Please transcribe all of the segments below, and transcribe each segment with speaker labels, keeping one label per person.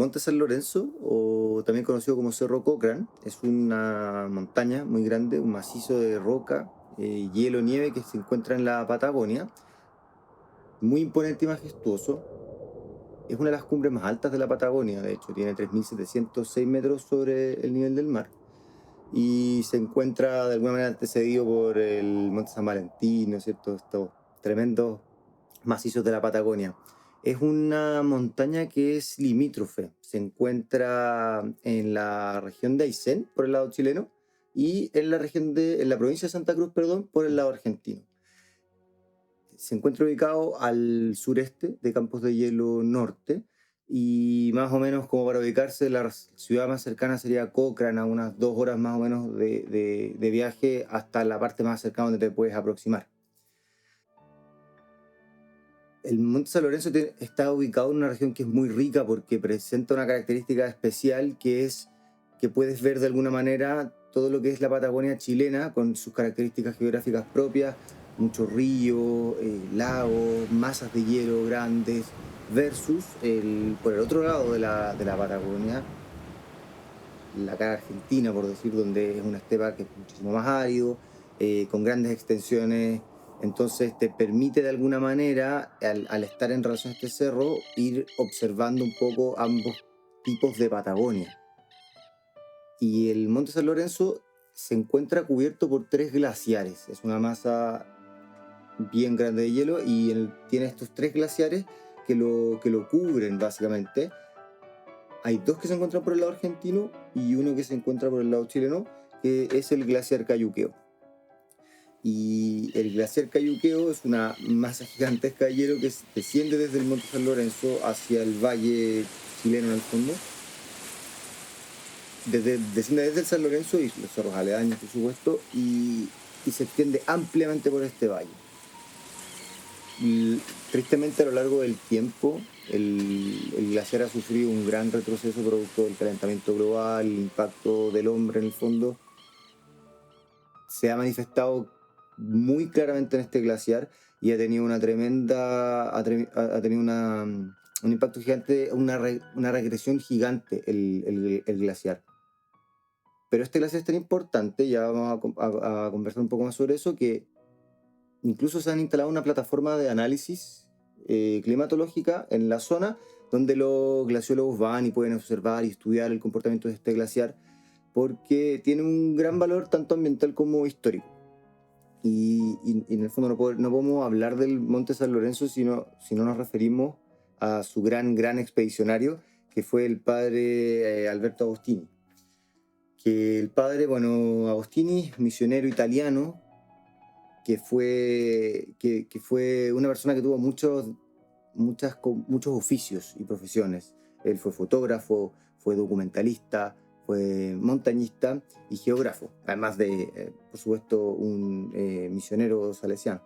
Speaker 1: Monte San Lorenzo, o también conocido como Cerro Cochrane, es una montaña muy grande, un macizo de roca, hielo, nieve que se encuentra en la Patagonia, muy imponente y majestuoso. Es una de las cumbres más altas de la Patagonia, de hecho, tiene 3.706 metros sobre el nivel del mar y se encuentra de alguna manera antecedido por el Monte San Valentín, ¿no es cierto? Estos tremendos macizos de la Patagonia. Es una montaña que es limítrofe, se encuentra en la región de Aysén, por el lado chileno, y en la provincia de Santa Cruz, perdón, por el lado argentino. Se encuentra ubicado al sureste de Campos de Hielo Norte y más o menos como para ubicarse, la ciudad más cercana sería Cochrane, a unas 2 horas más o menos de viaje hasta la parte más cercana donde te puedes aproximar. El Monte San Lorenzo está ubicado en una región que es muy rica porque presenta una característica especial que es que puedes ver de alguna manera todo lo que es la Patagonia chilena con sus características geográficas propias, muchos ríos, lagos, masas de hielo grandes, versus por el otro lado de la Patagonia, la cara argentina, por decir, donde es una estepa que es muchísimo más árido, con grandes extensiones. Entonces te permite de alguna manera, al estar en relación a este cerro, ir observando un poco ambos tipos de Patagonia. Y el Monte San Lorenzo se encuentra cubierto por 3 glaciares. Es una masa bien grande de hielo y tiene estos 3 glaciares que lo cubren básicamente. Hay 2 que se encuentran por el lado argentino y uno que se encuentra por el lado chileno, que es el glaciar Cayuqueo. Y el glaciar Cayuqueo es una masa gigantesca de hielo que desciende desde el Monte San Lorenzo hacia el valle chileno en el fondo. Desciende desde el San Lorenzo y los cerros aledaños, por supuesto, y se extiende ampliamente por este valle. Tristemente, a lo largo del tiempo, el glaciar ha sufrido un gran retroceso producto del calentamiento global, el impacto del hombre en el fondo. Se ha manifestado muy claramente en este glaciar y ha tenido una tremenda, ha tenido un impacto gigante, una regresión gigante el glaciar. Pero este glaciar es tan importante, ya vamos a conversar un poco más sobre eso, que incluso se han instalado una plataforma de análisis climatológica en la zona donde los glaciólogos van y pueden observar y estudiar el comportamiento de este glaciar porque tiene un gran valor tanto ambiental como histórico. Y en el fondo no podemos hablar del Monte San Lorenzo si no nos referimos a su gran expedicionario, que fue el padre Alberto Agostini. Que el padre, bueno, Agostini, misionero italiano, que fue una persona que tuvo muchos oficios y profesiones. Él fue fotógrafo, fue documentalista, fue montañista y geógrafo, además de, por supuesto, un misionero salesiano.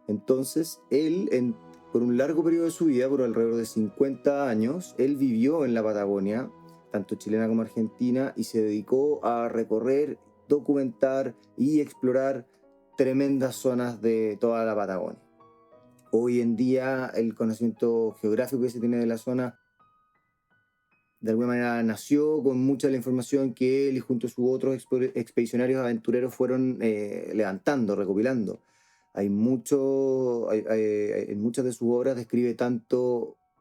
Speaker 1: Entonces, él, por un largo periodo de su vida, por alrededor de 50 años, él vivió en la Patagonia, tanto chilena como argentina, y se dedicó a recorrer, documentar y explorar tremendas zonas de toda la Patagonia. Hoy en día el conocimiento geográfico que se tiene de la zona de alguna manera nació con mucha de la información que él y junto a sus otros expedicionarios aventureros fueron levantando, recopilando. En muchas de sus obras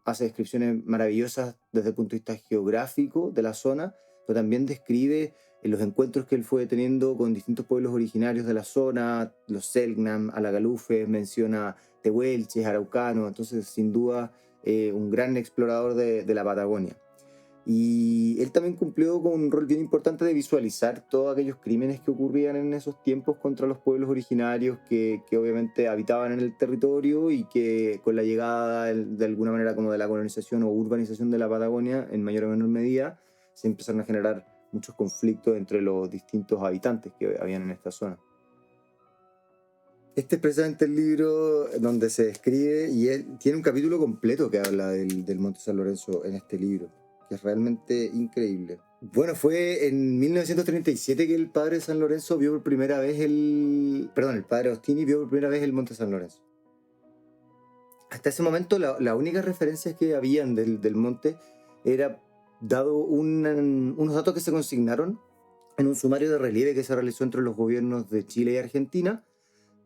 Speaker 1: hace descripciones maravillosas desde el punto de vista geográfico de la zona, pero también describe los encuentros que él fue teniendo con distintos pueblos originarios de la zona, los Selknam, Alagalufes, menciona tehuelches, araucanos, entonces sin duda un gran explorador de la Patagonia. Y él también cumplió con un rol bien importante de visualizar todos aquellos crímenes que ocurrían en esos tiempos contra los pueblos originarios que obviamente habitaban en el territorio y que con la llegada de alguna manera como de la colonización o urbanización de la Patagonia en mayor o menor medida se empezaron a generar muchos conflictos entre los distintos habitantes que habían en esta zona. Este es precisamente el libro donde se describe y él tiene un capítulo completo que habla del Monte San Lorenzo en este libro, que es realmente increíble. Bueno, fue en 1937 que el padre San Lorenzo vio por primera vez el padre Agostini vio por primera vez el Monte San Lorenzo. Hasta ese momento la única referencia que habían del monte era dado unos datos que se consignaron en un sumario de relieve que se realizó entre los gobiernos de Chile y Argentina,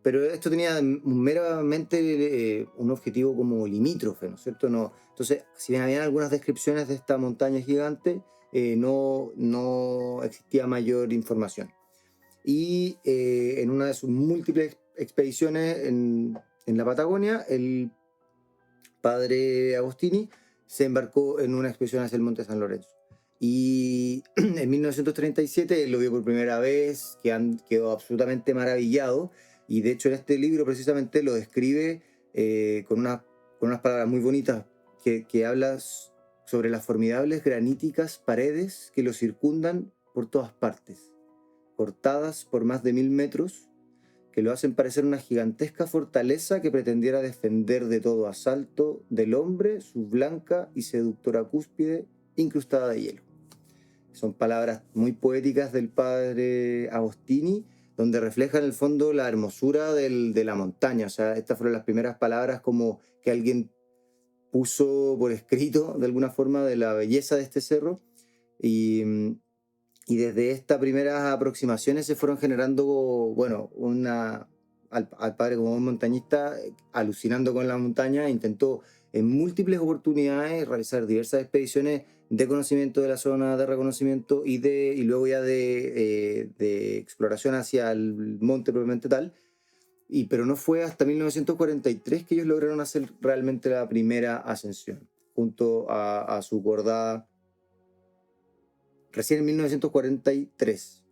Speaker 1: pero esto tenía meramente un objetivo como limítrofe, ¿no es cierto? No, entonces, si bien habían algunas descripciones de esta montaña gigante, no existía mayor información. Y en una de sus múltiples expediciones en la Patagonia, el padre Agostini se embarcó en una expedición hacia el Monte San Lorenzo. Y en 1937 él lo vio por primera vez, quedó absolutamente maravillado, y de hecho en este libro precisamente lo describe con unas palabras muy bonitas que habla sobre las formidables graníticas paredes que lo circundan por todas partes, cortadas por más de 1000 metros, que lo hacen parecer una gigantesca fortaleza que pretendiera defender de todo asalto del hombre su blanca y seductora cúspide incrustada de hielo. Son palabras muy poéticas del padre Agostini, donde refleja en el fondo la hermosura de la montaña. O sea, estas fueron las primeras palabras como que alguien puso por escrito, de alguna forma, de la belleza de este cerro. Y desde estas primeras aproximaciones se fueron generando, bueno, al padre como un montañista, alucinando con la montaña, intentó en múltiples oportunidades realizar diversas expediciones de conocimiento de la zona, de reconocimiento y luego ya de exploración hacia el monte propiamente tal. Pero no fue hasta 1943 que ellos lograron hacer realmente la primera ascensión, junto a su cordada recién en 1943.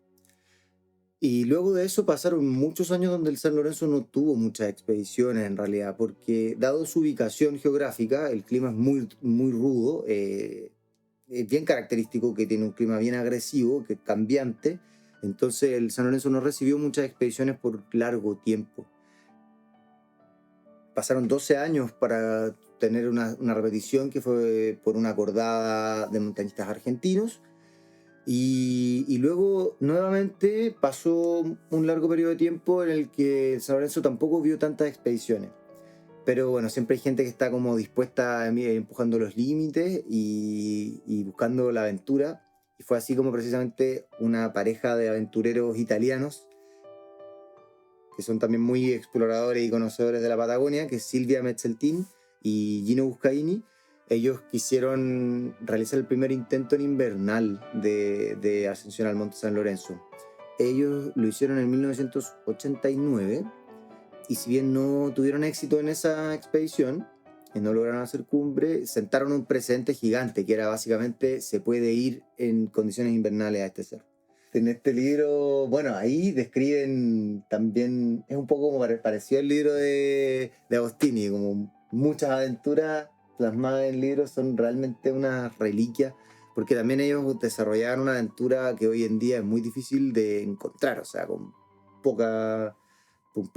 Speaker 1: Y luego de eso pasaron muchos años donde el San Lorenzo no tuvo muchas expediciones en realidad, porque dado su ubicación geográfica, el clima es muy, muy rudo, es bien característico que tiene un clima bien agresivo, que es cambiante, entonces el San Lorenzo no recibió muchas expediciones por largo tiempo. Pasaron 12 años para tener una repetición que fue por una cordada de montañistas argentinos. Y luego nuevamente pasó un largo periodo de tiempo en el que San Lorenzo tampoco vio tantas expediciones. Pero bueno, siempre hay gente que está como dispuesta a ir empujando los límites y buscando la aventura. Y fue así como precisamente una pareja de aventureros italianos, que son también muy exploradores y conocedores de la Patagonia, que es Silvia Metzeltin y Gino Buscaini. Ellos quisieron realizar el primer intento en invernal de ascensión al Monte San Lorenzo. Ellos lo hicieron en 1989 y si bien no tuvieron éxito en esa expedición y no lograron hacer cumbre, sentaron un precedente gigante, que era básicamente se puede ir en condiciones invernales a este cerro. En este libro, bueno, ahí describen también, es un poco como parecido al libro de Agostini, como muchas aventuras plasmadas en libros son realmente una reliquia, porque también ellos desarrollaron una aventura que hoy en día es muy difícil de encontrar, o sea, con poca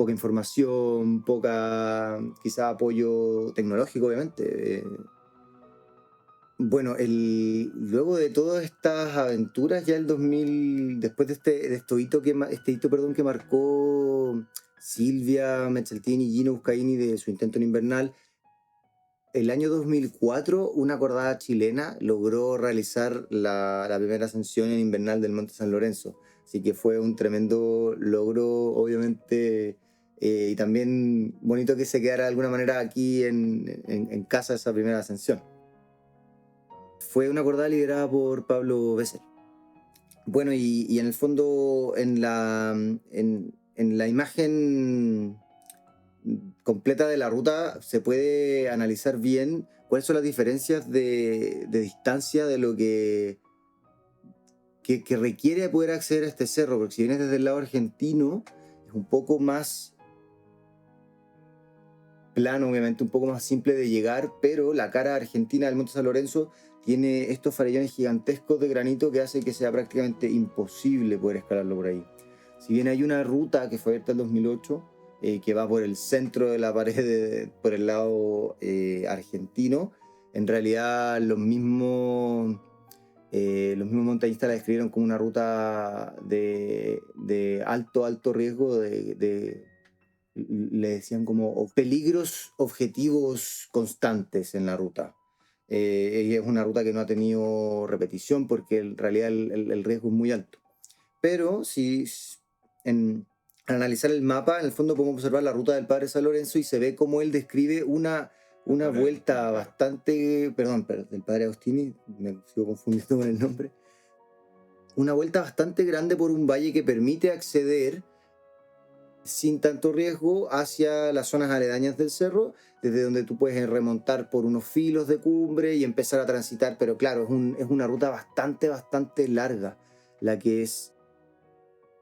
Speaker 1: información, quizá apoyo tecnológico, obviamente. Bueno, luego de todas estas aventuras, ya el 2000, después de este hito, perdón, que marcó Silvia Metzeltin y Gino Buscaini de su intento en invernal, el año 2004 una cordada chilena logró realizar la primera ascensión en invernal del Monte San Lorenzo. Así que fue un tremendo logro, obviamente, y también bonito que se quedara de alguna manera aquí en casa esa primera ascensión. Fue una cordada liderada por Pablo Bessel. Bueno, y en el fondo, en la imagen completa de la ruta se puede analizar bien cuáles son las diferencias de distancia de lo que requiere poder acceder a este cerro, porque si vienes desde el lado argentino es un poco más plano, obviamente un poco más simple de llegar, pero la cara argentina del Monte San Lorenzo tiene estos farellones gigantescos de granito que hace que sea prácticamente imposible poder escalarlo por ahí. Si bien hay una ruta que fue abierta en 2008, que va por el centro de la pared, por el lado argentino, en realidad los mismos montañistas la describieron como una ruta de alto riesgo, le decían como peligros objetivos constantes en la ruta. Y es una ruta que no ha tenido repetición porque en realidad el riesgo es muy alto. Pero si al analizar el mapa, en el fondo podemos observar la ruta del padre San Lorenzo y se ve como él describe una vuelta bastante, perdón, del padre Agostini, me sigo confundiendo con el nombre, una vuelta bastante grande por un valle que permite acceder sin tanto riesgo hacia las zonas aledañas del cerro, desde donde tú puedes remontar por unos filos de cumbre y empezar a transitar, pero claro, es una ruta bastante larga, la que es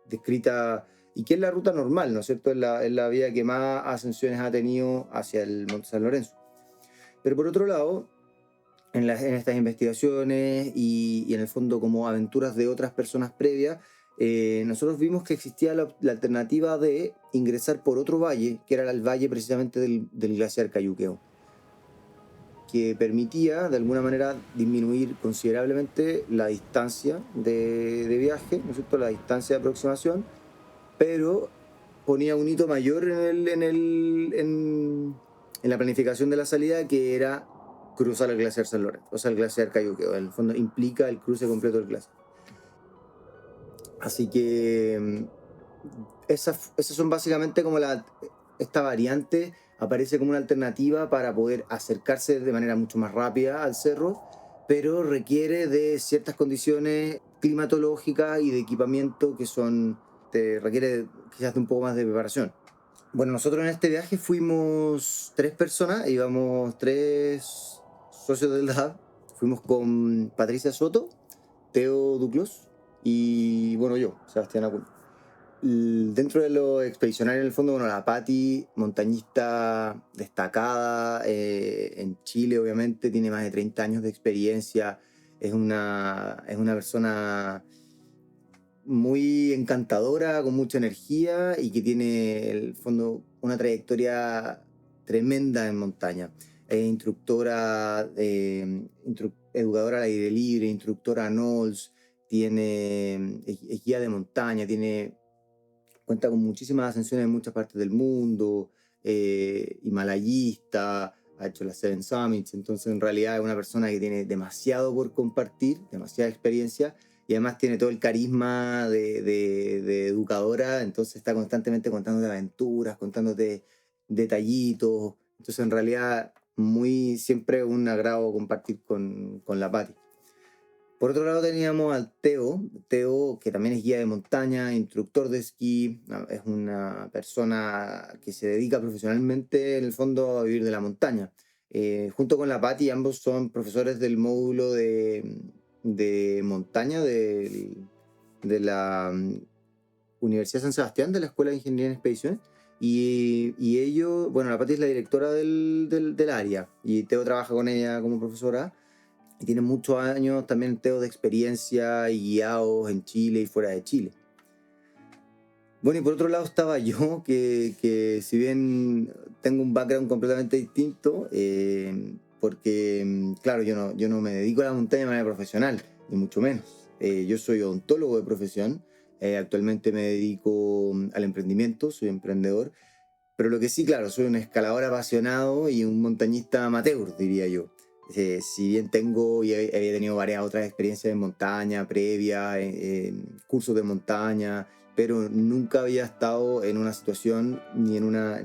Speaker 1: descrita, y que es la ruta normal, ¿no es cierto? Es la vía que más ascensiones ha tenido hacia el Monte San Lorenzo. Pero por otro lado, en estas investigaciones y en el fondo como aventuras de otras personas previas, nosotros vimos que existía la alternativa de ingresar por otro valle, que era el valle precisamente del glaciar Cayuqueo, que permitía de alguna manera disminuir considerablemente la distancia de viaje, ¿no es cierto? La distancia de aproximación, pero ponía un hito mayor en la planificación de la salida, que era cruzar el glaciar San Lorenzo, o sea, el glaciar Cayuqueo. En el fondo implica el cruce completo del glaciar. Así que esas son básicamente como esta variante aparece como una alternativa para poder acercarse de manera mucho más rápida al cerro, pero requiere de ciertas condiciones climatológicas y de equipamiento te requiere quizás de un poco más de preparación. Bueno, nosotros en este viaje fuimos 3 personas, íbamos 3 socios del DAB. Fuimos con Patricia Soto, Teo Duclos y, bueno, yo, Sebastián Acuña. Dentro de los expedicionarios, en el fondo, bueno, la Patti, montañista destacada en Chile, obviamente, tiene más de 30 años de experiencia, es una persona muy encantadora, con mucha energía y que tiene, en el fondo, una trayectoria tremenda en montaña. Es instructora, educadora al aire libre, instructora NOLS, es guía de montaña, cuenta con muchísimas ascensiones en muchas partes del mundo, himalayista, ha hecho las Seven Summits. Entonces en realidad es una persona que tiene demasiado por compartir, demasiada experiencia, y además tiene todo el carisma de educadora. Entonces está constantemente contándote aventuras, contándote detallitos. Entonces en realidad siempre un agrado compartir con la Patti. Por otro lado teníamos al Teo, que también es guía de montaña, instructor de esquí, es una persona que se dedica profesionalmente en el fondo a vivir de la montaña. Junto con la Patti, ambos son profesores del módulo de montaña de la Universidad San Sebastián, de la Escuela de Ingeniería en Expediciones. Y ellos, bueno, la Patti es la directora del área y Teo trabaja con ella como profesora. Y tiene muchos años también Teo de experiencia y guiados en Chile y fuera de Chile. Bueno, y por otro lado estaba yo, que si bien tengo un background completamente distinto, porque, claro, yo no me dedico a la montaña de manera profesional, ni mucho menos. Yo soy odontólogo de profesión, actualmente me dedico al emprendimiento, soy emprendedor, pero lo que sí, claro, soy un escalador apasionado y un montañista amateur, diría yo. Si bien tengo y había tenido varias otras experiencias en montaña previa, en cursos de montaña, pero nunca había estado en una situación ni en una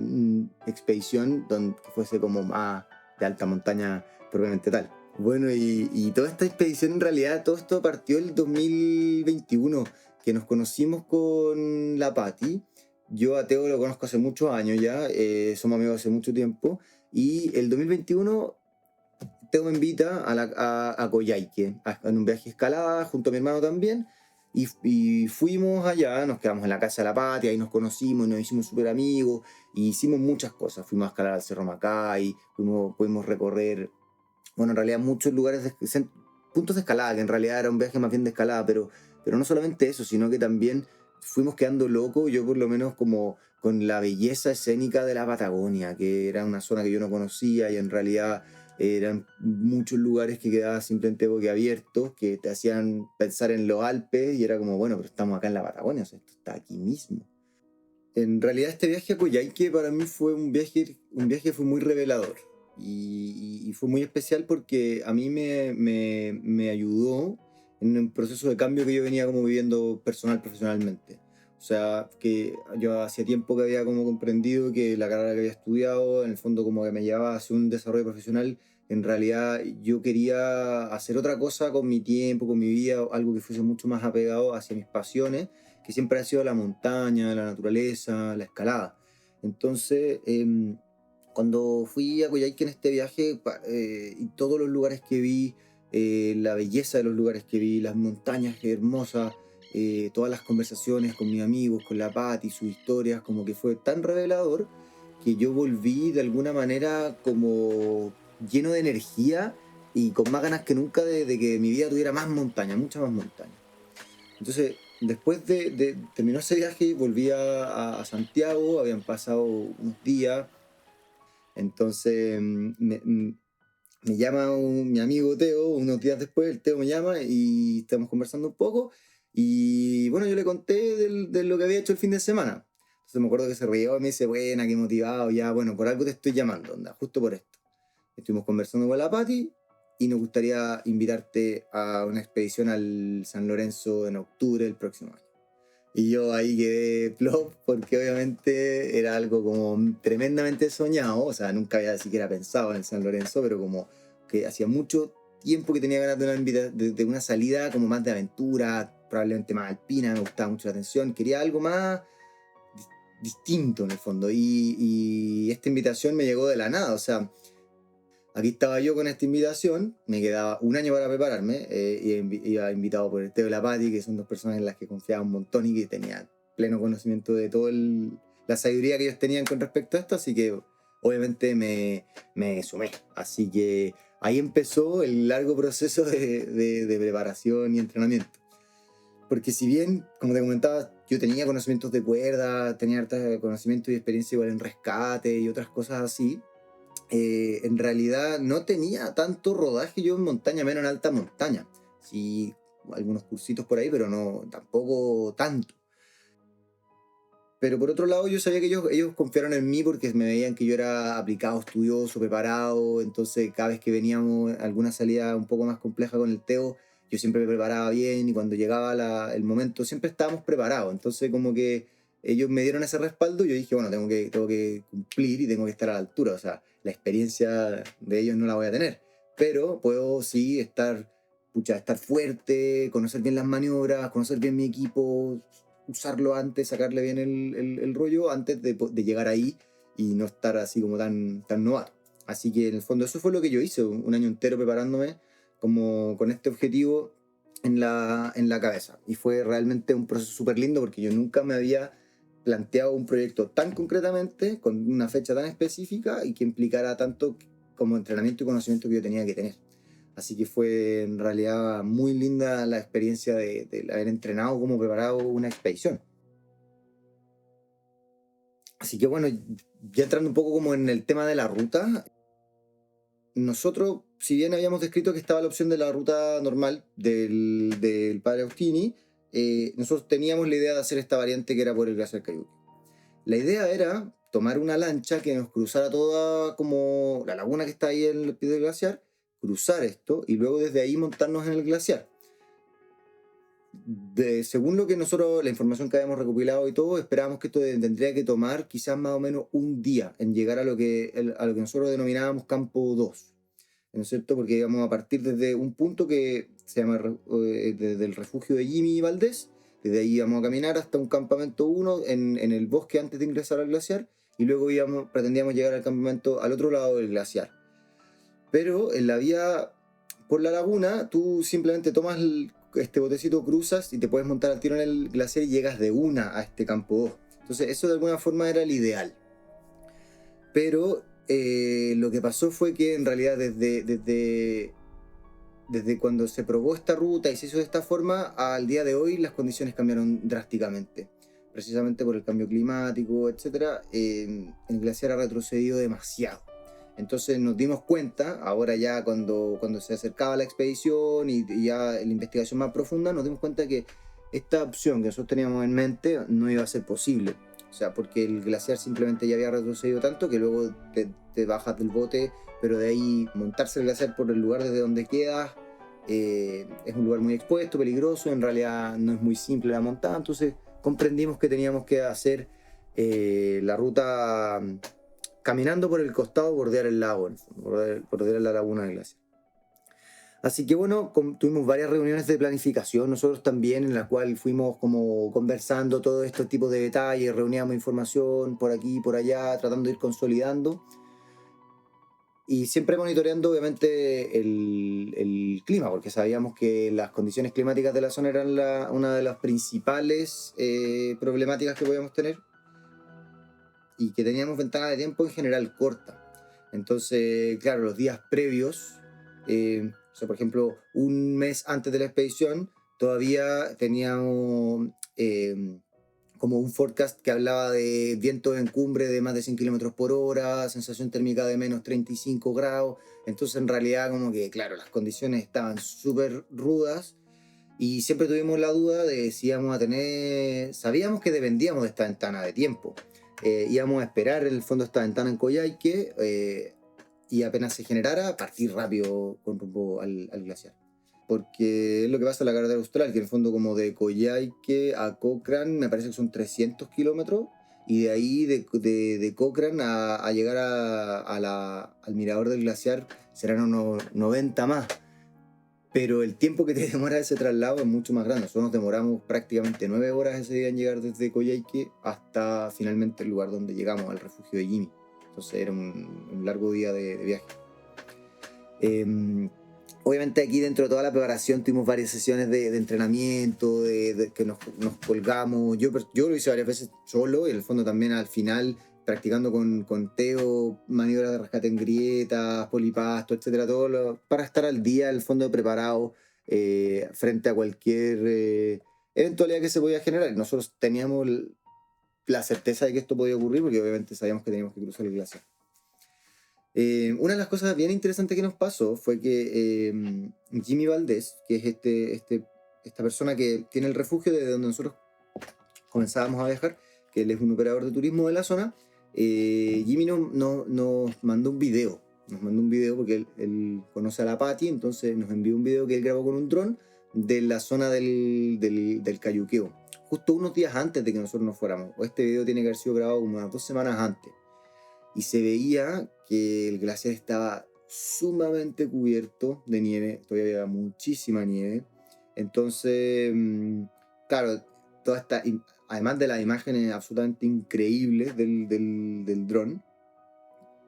Speaker 1: expedición que fuese como más de alta montaña propiamente tal. Bueno, y toda esta expedición, en realidad, todo esto partió el 2021, que nos conocimos con la Patti. Yo a Teo lo conozco hace muchos años ya, somos amigos hace mucho tiempo, y el 2021 Teo me invita a Coyhaique, en un viaje de escalada, junto a mi hermano también, y fuimos allá, nos quedamos en la casa de la Patti, ahí nos conocimos, nos hicimos súper amigos, y hicimos muchas cosas. Fuimos a escalar al Cerro Macay, pudimos recorrer, bueno, en realidad muchos lugares, puntos de escalada, que en realidad era un viaje más bien de escalada, pero no solamente eso, sino que también fuimos quedando locos, yo por lo menos, como con la belleza escénica de la Patagonia, que era una zona que yo no conocía, y en realidad eran muchos lugares que quedaban simplemente boquiabiertos, que te hacían pensar en los Alpes, y era como, bueno, pero estamos acá en la Patagonia, o sea, esto está aquí mismo. En realidad este viaje a Coyhaique para mí fue un viaje que fue muy revelador. y fue muy especial porque a mí me ayudó en un proceso de cambio que yo venía como viviendo profesionalmente. O sea, que yo hacía tiempo que había como comprendido que la carrera que había estudiado, en el fondo como que me llevaba hacia un desarrollo profesional. En realidad yo quería hacer otra cosa con mi tiempo, con mi vida, algo que fuese mucho más apegado hacia mis pasiones, que siempre ha sido la montaña, la naturaleza, la escalada. Entonces, cuando fui a Coyhaique en este viaje, y todos los lugares que vi, la belleza de los lugares que vi, las montañas hermosas, todas las conversaciones con mis amigos, con la Patti, sus historias, como que fue tan revelador que yo volví de alguna manera como lleno de energía y con más ganas que nunca de que mi vida tuviera más montaña, mucha más montaña. Entonces, después de terminó ese viaje, volví a Santiago, habían pasado unos días, entonces me llama mi amigo Teo unos días después, el Teo me llama y estamos conversando un poco y bueno, yo le conté de lo que había hecho el fin de semana. Entonces me acuerdo que se rió y me dice, buena, qué motivado, ya, bueno, por algo te estoy llamando, anda, justo por esto. Estuvimos conversando con la Patti y nos gustaría invitarte a una expedición al San Lorenzo en octubre del próximo año. Y yo ahí quedé plop porque obviamente era algo como tremendamente soñado, o sea, nunca había siquiera pensado en San Lorenzo, pero como que hacía mucho tiempo que tenía ganas de de una salida como más de aventura, probablemente más alpina, me gustaba mucho la atención, quería algo más distinto en el fondo y esta invitación me llegó de la nada, o sea, aquí estaba yo con esta invitación, me quedaba un año para prepararme, iba invitado por el Teo y la Patti, que son dos personas en las que confiaba un montón y que tenía pleno conocimiento de toda la sabiduría que ellos tenían con respecto a esto, así que obviamente me sumé. Así que ahí empezó el largo proceso de preparación y entrenamiento. Porque si bien, como te comentaba, yo tenía conocimientos de cuerda, tenía harta conocimiento y experiencia igual en rescate y otras cosas así, en realidad no tenía tanto rodaje yo en montaña, menos en alta montaña. Sí, algunos cursitos por ahí, pero no, tampoco tanto. Pero por otro lado, yo sabía que ellos confiaron en mí porque me veían que yo era aplicado, estudioso, preparado. Entonces, cada vez que veníamos a alguna salida un poco más compleja con el Teo, yo siempre me preparaba bien y cuando llegaba el momento siempre estábamos preparados. Entonces, como que ellos me dieron ese respaldo, yo dije, bueno, tengo que cumplir y tengo que estar a la altura. O sea, la experiencia de ellos no la voy a tener, pero puedo sí estar, pucha, estar fuerte, conocer bien las maniobras, conocer bien mi equipo, usarlo antes, sacarle bien el rollo antes de llegar ahí y no estar así como tan novato. Así que en el fondo eso fue lo que yo hice, un año entero preparándome como con este objetivo en la cabeza. Y fue realmente un proceso súper lindo porque yo nunca me había planteado un proyecto tan concretamente, con una fecha tan específica y que implicara tanto como entrenamiento y conocimiento que yo tenía que tener. Así que fue en realidad muy linda la experiencia de haber entrenado como preparado una expedición. Así que bueno, ya entrando un poco como en el tema de la ruta, nosotros, si bien habíamos descrito que estaba la opción de la ruta normal del Padre Agustini, nosotros teníamos la idea de hacer esta variante que era por el glaciar Cayuque. La idea era tomar una lancha que nos cruzara toda como la laguna que está ahí en el pie del glaciar, cruzar esto y luego desde ahí montarnos en el glaciar. Según lo que nosotros, la información que habíamos recopilado y todo, esperábamos que esto tendría que tomar quizás más o menos un día en llegar a lo que nosotros denominábamos campo 2, ¿no es cierto? Porque íbamos a partir desde un punto que se llama desde el refugio de Jimmy Valdés, desde ahí íbamos a caminar hasta un campamento 1 en el bosque antes de ingresar al glaciar y luego pretendíamos llegar al campamento al otro lado del glaciar. Pero en la vía por la laguna, tú simplemente tomas este botecito, cruzas y te puedes montar al tiro en el glaciar y llegas de una a este campo 2. Entonces eso de alguna forma era el ideal. Pero lo que pasó fue que en realidad desde cuando se probó esta ruta y se hizo de esta forma, al día de hoy las condiciones cambiaron drásticamente. Precisamente por el cambio climático, etc. El glaciar ha retrocedido demasiado. Entonces nos dimos cuenta, ahora ya cuando se acercaba la expedición y ya la investigación más profunda, nos dimos cuenta que esta opción que nosotros teníamos en mente no iba a ser posible. O sea, porque el glaciar simplemente ya había retrocedido tanto que luego te bajas del bote, pero de ahí montarse el glaciar por el lugar desde donde quedas es un lugar muy expuesto, peligroso, en realidad no es muy simple la montada, entonces comprendimos que teníamos que hacer la ruta caminando por el costado, bordear el lago, en el fondo, bordear la laguna del glaciar. Así que bueno, tuvimos varias reuniones de planificación, nosotros también, en la cual fuimos como conversando todo este tipo de detalles, reuníamos información por aquí y por allá, tratando de ir consolidando y siempre monitoreando obviamente el clima, porque sabíamos que las condiciones climáticas de la zona eran una de las principales problemáticas que podíamos tener y que teníamos ventana de tiempo en general corta. Entonces, claro, los días previos, o sea, por ejemplo, un mes antes de la expedición, todavía teníamos como un forecast que hablaba de vientos en cumbre de más de 100 kilómetros por hora, sensación térmica de menos 35 grados. Entonces, en realidad, como que, claro, las condiciones estaban súper rudas y siempre tuvimos la duda de si íbamos a tener. Sabíamos que dependíamos de esta ventana de tiempo. Íbamos a esperar en el fondo esta ventana en Coyhaique y apenas se generara, partir rápido con rumbo al glaciar. Porque es lo que pasa en la carretera austral, que en el fondo como de Coyhaique a Cochrane me parece que son 300 kilómetros y de ahí de Cochrane a llegar al mirador del glaciar serán unos 90 más. Pero el tiempo que te demora ese traslado es mucho más grande. Nosotros nos demoramos prácticamente 9 horas ese día en llegar desde Coyhaique hasta finalmente el lugar donde llegamos, al refugio de Jimmy. Entonces era un largo día de viaje. Obviamente aquí dentro de toda la preparación tuvimos varias sesiones de entrenamiento, que nos colgamos. Yo lo hice varias veces solo y en el fondo también al final practicando con Teo, maniobras de rescate en grietas, polipasto, etcétera, para estar al día, en el fondo preparado frente a cualquier eventualidad que se podía generar. Nosotros teníamos la certeza de que esto podía ocurrir porque obviamente sabíamos que teníamos que cruzar el glaciar. Una de las cosas bien interesantes que nos pasó fue que Jimmy Valdés, que es esta persona que tiene el refugio desde donde nosotros comenzábamos a viajar, que él es un operador de turismo de la zona, Jimmy nos mandó un video. Nos mandó un video porque él conoce a la Patti, entonces nos envió un video que él grabó con un dron de la zona del Cayuqueo, justo unos días antes de que nosotros nos fuéramos. Este video tiene que haber sido grabado como unas 2 semanas antes. Y se veía que el glaciar estaba sumamente cubierto de nieve, todavía había muchísima nieve. Entonces, claro, además de las imágenes absolutamente increíbles del dron,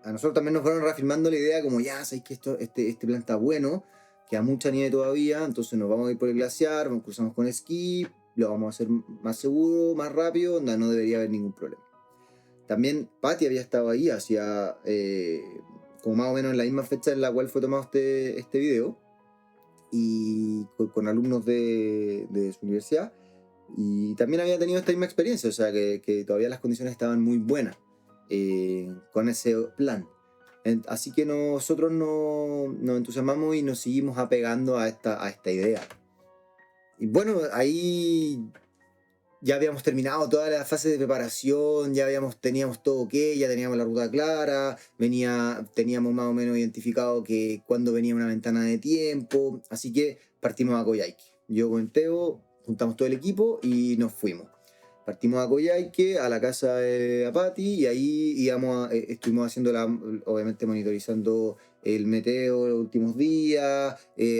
Speaker 1: a nosotros también nos fueron reafirmando la idea como, ya, sabéis que este plan está bueno, queda mucha nieve todavía, entonces nos vamos a ir por el glaciar, nos cruzamos con esquí, lo vamos a hacer más seguro, más rápido, no debería haber ningún problema. También Patti había estado ahí hacía como más o menos en la misma fecha en la cual fue tomado este video y con alumnos de su universidad y también había tenido esta misma experiencia, o sea que todavía las condiciones estaban muy buenas con ese plan. Así que nosotros nos entusiasmamos y nos seguimos apegando a esta idea. Y bueno, ahí ya habíamos terminado toda la fase de preparación, teníamos todo ok, ya teníamos la ruta clara, teníamos más o menos identificado que cuando venía una ventana de tiempo, así que partimos a Coyhaique. Yo con Teo juntamos todo el equipo y nos fuimos. Partimos a Coyhaique, a la casa de Patti, y ahí estuvimos haciendo obviamente monitorizando el meteo los últimos días,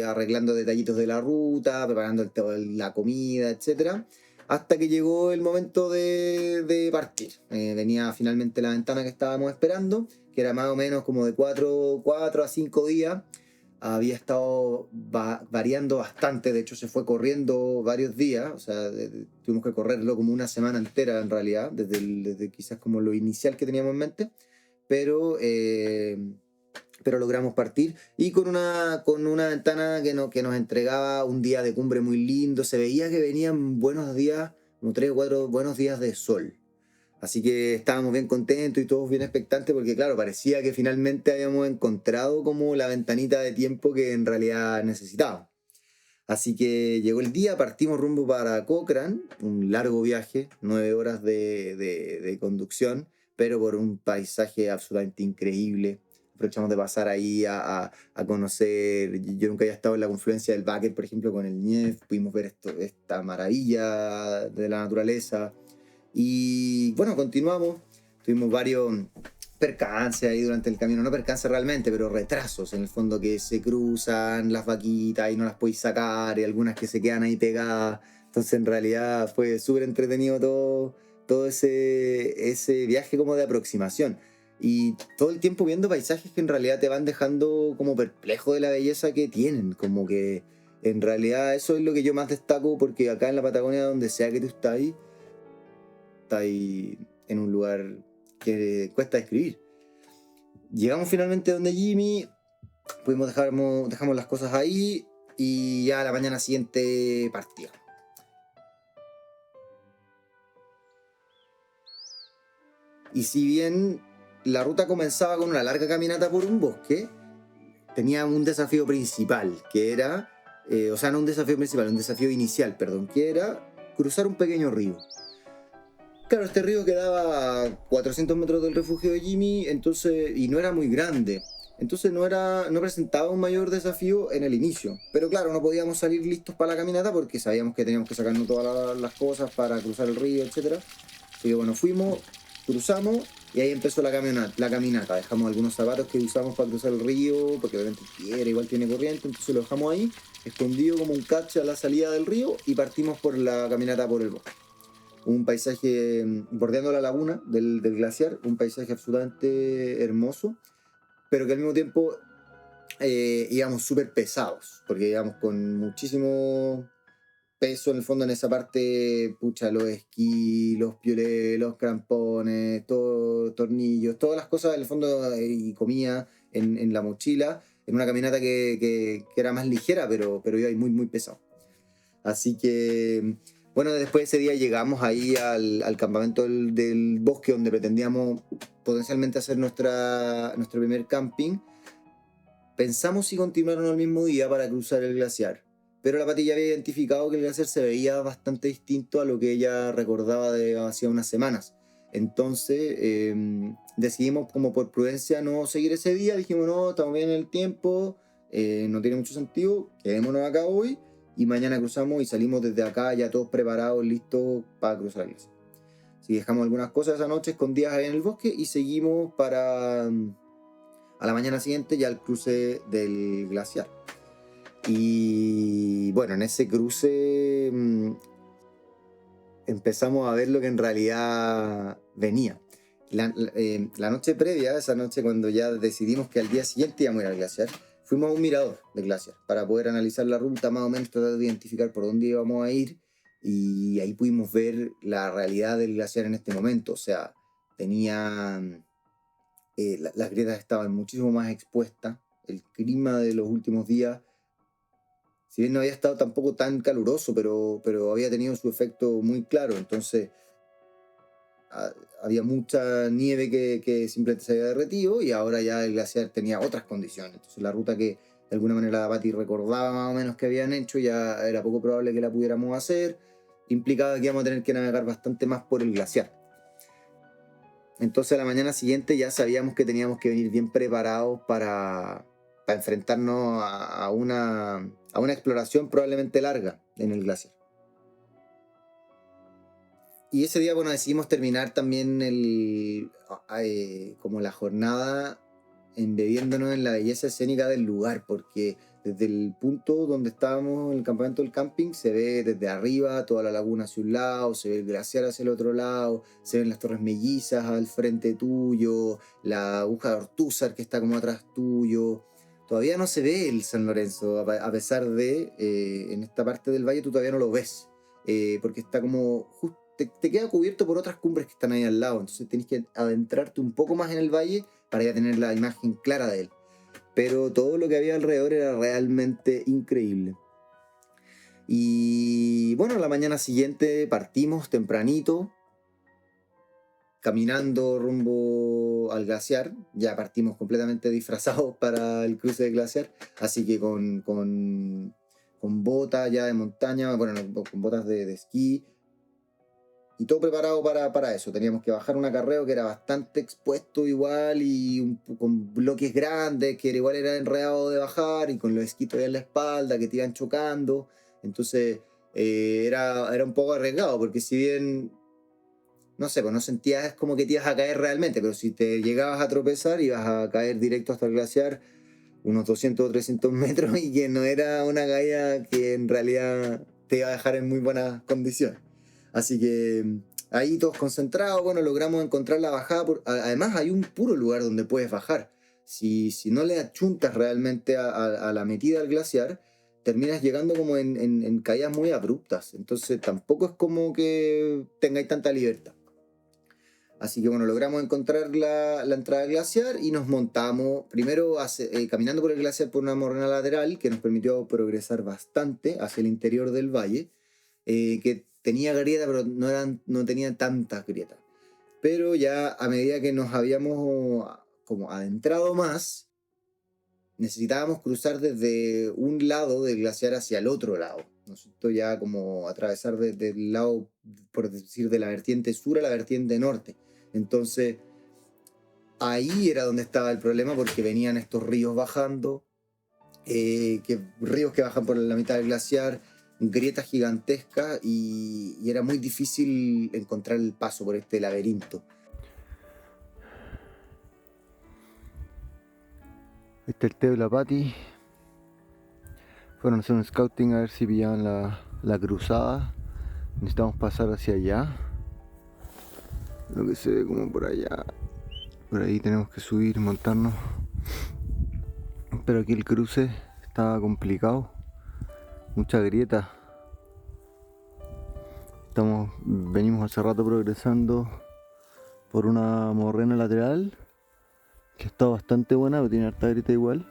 Speaker 1: arreglando detallitos de la ruta, preparando la comida, etcétera. Hasta que llegó el momento de partir. Venía finalmente la ventana que estábamos esperando, que era más o menos como de 4 a 5 días. Había estado variando bastante, de hecho se fue corriendo varios días, o sea, tuvimos que correrlo como una semana entera en realidad, desde quizás como lo inicial que teníamos en mente, pero logramos partir y con una ventana que nos entregaba un día de cumbre muy lindo. Se veía que venían buenos días, como 3 o 4 buenos días de sol. Así que estábamos bien contentos y todos bien expectantes porque claro, parecía que finalmente habíamos encontrado como la ventanita de tiempo que en realidad necesitábamos. Así que llegó el día, partimos rumbo para Cochrane, un largo viaje, 9 horas de conducción, pero por un paisaje absolutamente increíble. Aprovechamos de pasar ahí a conocer, yo nunca había estado en la confluencia del Báquer, por ejemplo, con el Nieve, pudimos ver esta maravilla de la naturaleza. Y bueno, continuamos, tuvimos varios percances ahí durante el camino, no percances realmente, pero retrasos en el fondo, que se cruzan las vaquitas y no las podéis sacar, y algunas que se quedan ahí pegadas. Entonces en realidad fue súper entretenido todo ese viaje como de aproximación. Y todo el tiempo viendo paisajes que en realidad te van dejando como perplejo de la belleza que tienen. Como que en realidad eso es lo que yo más destaco, porque acá en la Patagonia, donde sea que tú estás ahí en un lugar que cuesta describir. Llegamos finalmente donde Jimmy, dejamos las cosas ahí y ya a la mañana siguiente partíamos. Y si bien la ruta comenzaba con una larga caminata por un bosque, tenía un desafío principal, que era, no un desafío principal, un desafío inicial, perdón, que era cruzar un pequeño río. Claro, este río quedaba a 400 metros del refugio de Jimmy, entonces, y no era muy grande. Entonces no presentaba un mayor desafío en el inicio. Pero claro, no podíamos salir listos para la caminata porque sabíamos que teníamos que sacarnos todas las cosas para cruzar el río, etc. Así que bueno, fuimos, cruzamos y ahí empezó la caminata. Dejamos algunos zapatos que usamos para cruzar el río, porque obviamente piedra igual tiene corriente, entonces lo dejamos ahí, escondido como un cacho a la salida del río, y partimos por la caminata por el bosque. Un paisaje bordeando la laguna del glaciar, un paisaje absolutamente hermoso, pero que al mismo tiempo íbamos súper pesados, porque íbamos con muchísimo peso en el fondo en esa parte, pucha, los esquís, los piolés, los crampones, todo, tornillos, todas las cosas en el fondo, y comida en la mochila, en una caminata que era más ligera, pero iba muy, muy pesado. Así que, bueno, después de ese día llegamos ahí al campamento del bosque, donde pretendíamos potencialmente hacer nuestro primer camping. Pensamos si continuaron el mismo día para cruzar el glaciar, pero la Pati ya había identificado que el glaciar se veía bastante distinto a lo que ella recordaba de hacía unas semanas. Entonces decidimos, como por prudencia, no seguir ese día. Dijimos, no, estamos bien en el tiempo, no tiene mucho sentido, quedémonos acá hoy y mañana cruzamos y salimos desde acá ya todos preparados, listos para cruzar el glaciar. Así que dejamos algunas cosas esa noche escondidas ahí en el bosque y seguimos para a la mañana siguiente ya el cruce del glaciar. Y bueno, en ese cruce empezamos a ver lo que en realidad venía. La noche previa, esa noche cuando ya decidimos que al día siguiente íbamos a ir al glaciar, fuimos a un mirador de glaciar para poder analizar la ruta, más o menos tratar de identificar por dónde íbamos a ir, y ahí pudimos ver la realidad del glaciar en este momento. O sea, tenía... las grietas estaban muchísimo más expuestas, el clima de los últimos días, si bien no había estado tampoco tan caluroso, pero había tenido su efecto muy claro. Entonces había mucha nieve que simplemente se había derretido, y ahora ya el glaciar tenía otras condiciones. Entonces la ruta que de alguna manera la Pati recordaba más o menos que habían hecho, ya era poco probable que la pudiéramos hacer. Implicaba que íbamos a tener que navegar bastante más por el glaciar. Entonces a la mañana siguiente ya sabíamos que teníamos que venir bien preparados para enfrentarnos a una exploración probablemente larga en el glaciar. Y ese día, bueno, decidimos terminar también como la jornada embebiéndonos en la belleza escénica del lugar, porque desde el punto donde estábamos en el campamento del camping se ve desde arriba toda la laguna hacia un lado, se ve el glaciar hacia el otro lado, se ven las Torres Mellizas al frente tuyo, la aguja de Ortúzar que está como atrás tuyo. Todavía no se ve el San Lorenzo, a pesar de en esta parte del valle tú todavía no lo ves, porque está como justo, te queda cubierto por otras cumbres que están ahí al lado. Entonces tenés que adentrarte un poco más en el valle para ya tener la imagen clara de él. Pero todo lo que había alrededor era realmente increíble. Y bueno, la mañana siguiente partimos tempranito, caminando rumbo al glaciar. Ya partimos completamente disfrazados para el cruce del glaciar, así que con con botas ya de montaña, bueno, no, con botas de esquí, y todo preparado para eso. Teníamos que bajar un acarreo que era bastante expuesto igual y con bloques grandes, que igual era enredado de bajar y con los esquís todavía en la espalda que te iban chocando. Entonces era un poco arriesgado porque si bien, no sé, pues no sentías como que te ibas a caer realmente, pero si te llegabas a tropezar ibas a caer directo hasta el glaciar unos 200 o 300 metros y que no era una caída que en realidad te iba a dejar en muy buenas condiciones. Así que ahí todos concentrados, bueno, logramos encontrar la bajada. Además hay un puro lugar donde puedes bajar. Si no le achuntas realmente a la metida del glaciar, terminas llegando como en caídas muy abruptas. Entonces tampoco es como que tengáis tanta libertad. Así que bueno, logramos encontrar la entrada glaciar y nos montamos primero caminando por el glaciar por una morrena lateral que nos permitió progresar bastante hacia el interior del valle, que tenía grieta pero no tenía tantas grietas. Pero ya a medida que nos habíamos como adentrado más, necesitábamos cruzar desde un lado del glaciar hacia el otro lado. Nosotros ya como atravesar desde el lado, por decir, de la vertiente sur a la vertiente norte. Entonces, ahí era donde estaba el problema porque venían estos ríos bajando, ríos que bajan por la mitad del glaciar, grietas gigantescas y era muy difícil encontrar el paso por este laberinto.
Speaker 2: Este es el Teo y la Pati. Fueron a hacer un scouting a ver si pillaban la cruzada. Necesitamos pasar hacia allá. Lo que se ve como por allá. Por ahí tenemos que subir, montarnos. Pero aquí el cruce estaba complicado. Mucha grieta. Venimos hace rato progresando por una morrena lateral que está bastante buena, pero tiene harta grieta igual.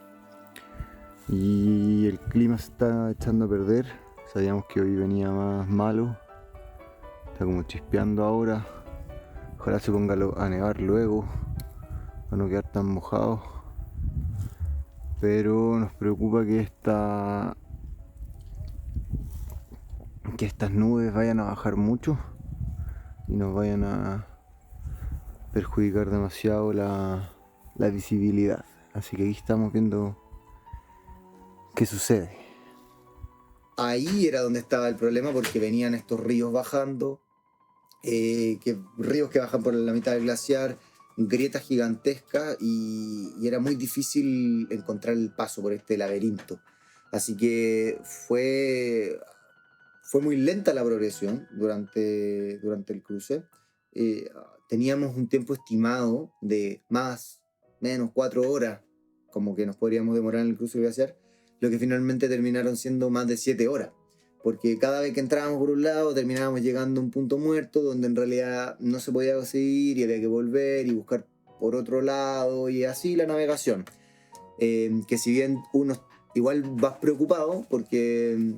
Speaker 2: Y el clima se está echando a perder. Sabíamos que hoy venía más malo. Está como chispeando ahora. Ojalá se ponga a nevar luego para no quedar tan mojado. Pero nos preocupa que estas nubes vayan a bajar mucho y nos vayan a perjudicar demasiado la visibilidad. Así que aquí estamos viendo qué sucede.
Speaker 1: Ahí era donde estaba el problema porque venían estos ríos bajando, ríos que bajan por la mitad del glaciar, grietas gigantescas y era muy difícil encontrar el paso por este laberinto. Así que fue muy lenta la progresión durante el cruce. Teníamos un tiempo estimado de menos 4 horas, como que nos podríamos demorar en el cruce glaciar, lo que finalmente terminaron siendo más de 7 horas. Porque cada vez que entrábamos por un lado terminábamos llegando a un punto muerto donde en realidad no se podía seguir y había que volver y buscar por otro lado y así la navegación. Que si bien uno igual vas preocupado porque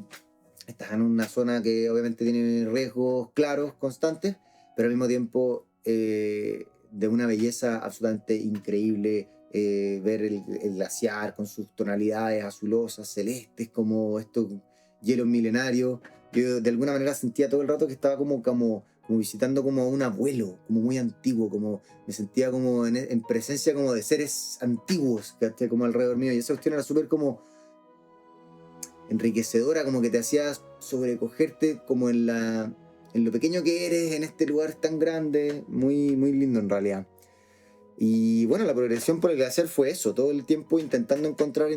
Speaker 1: estás en una zona que obviamente tiene riesgos claros, constantes, pero al mismo tiempo de una belleza absolutamente increíble. Ver el glaciar con sus tonalidades azulosas, celestes, como estos hielos milenarios. Yo de alguna manera sentía todo el rato que estaba como visitando como a un abuelo, como muy antiguo, como me sentía como en presencia como de seres antiguos, ¿cachai? Como alrededor mío, y esa cuestión era súper como enriquecedora, como que te hacía sobrecogerte como en lo pequeño que eres en este lugar tan grande, muy, muy lindo en realidad. Y bueno, la progresión por el glaciar fue eso, todo el tiempo intentando encontrar.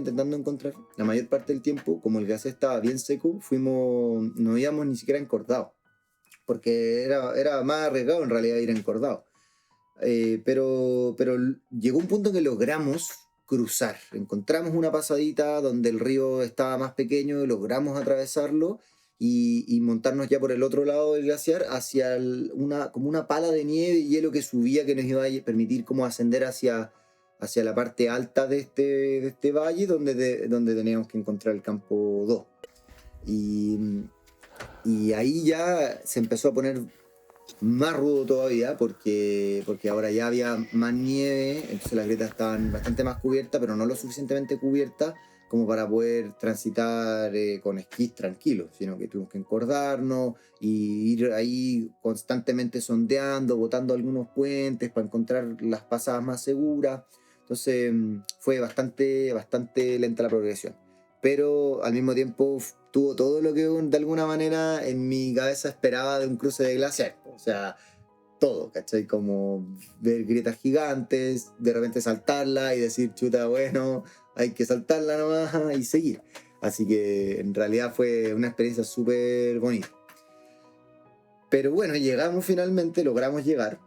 Speaker 1: La mayor parte del tiempo, como el glaciar estaba bien seco, no íbamos ni siquiera encordados, porque era más arriesgado en realidad ir encordado. Pero llegó un punto en que logramos cruzar, encontramos una pasadita donde el río estaba más pequeño, logramos atravesarlo y montarnos ya por el otro lado del glaciar hacia como una pala de nieve y hielo que subía, que nos iba a permitir como ascender hacia la parte alta de este valle donde teníamos que encontrar el campo 2. Y ahí ya se empezó a poner más rudo todavía porque ahora ya había más nieve, entonces las grietas estaban bastante más cubiertas, pero no lo suficientemente cubiertas como para poder transitar con esquís tranquilos, sino que tuvimos que encordarnos y ir ahí constantemente sondeando, botando algunos puentes para encontrar las pasadas más seguras. Entonces fue bastante lenta la progresión. Pero al mismo tiempo tuvo todo lo que de alguna manera en mi cabeza esperaba de un cruce de glaciar. O sea, todo, ¿cachai? Como ver grietas gigantes, de repente saltarla y decir, chuta, bueno, hay que saltarla nomás y seguir. Así que en realidad fue una experiencia súper bonita. Pero bueno, llegamos finalmente, logramos llegar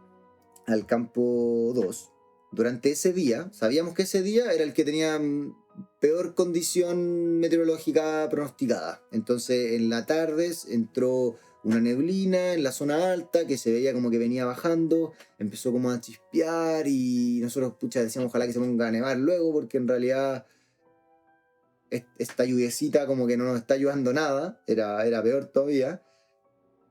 Speaker 1: al campo 2. Durante ese día, sabíamos que ese día era el que tenía peor condición meteorológica pronosticada. Entonces en la tarde entró una neblina en la zona alta que se veía como que venía bajando, empezó como a chispear y nosotros decíamos ojalá que se ponga a nevar luego, porque en realidad esta lluviecita como que no nos está ayudando nada, era peor todavía.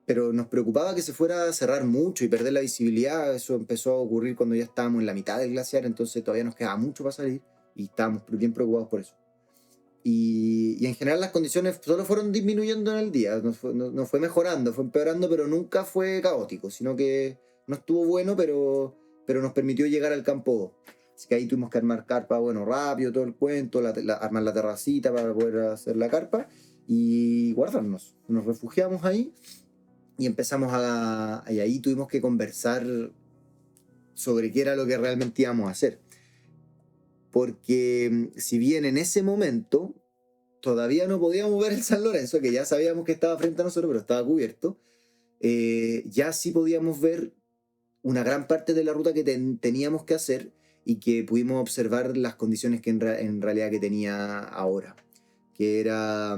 Speaker 1: Pero nos preocupaba que se fuera a cerrar mucho y perder la visibilidad. Eso empezó a ocurrir cuando ya estábamos en la mitad del glaciar, entonces todavía nos quedaba mucho para salir y estábamos bien preocupados por eso. Y en general las condiciones solo fueron disminuyendo en el día, no fue mejorando, fue empeorando, pero nunca fue caótico, sino que no estuvo bueno, pero nos permitió llegar al campo 2. Así que ahí tuvimos que armar carpa, bueno, rápido, todo el cuento, armar la terracita para poder hacer la carpa y guardarnos. Nos refugiamos ahí. Y y ahí tuvimos que conversar sobre qué era lo que realmente íbamos a hacer. Porque si bien en ese momento todavía no podíamos ver el San Lorenzo, que ya sabíamos que estaba frente a nosotros, pero estaba cubierto, ya sí podíamos ver una gran parte de la ruta que teníamos que hacer y que pudimos observar las condiciones que en realidad que tenía ahora. Que era...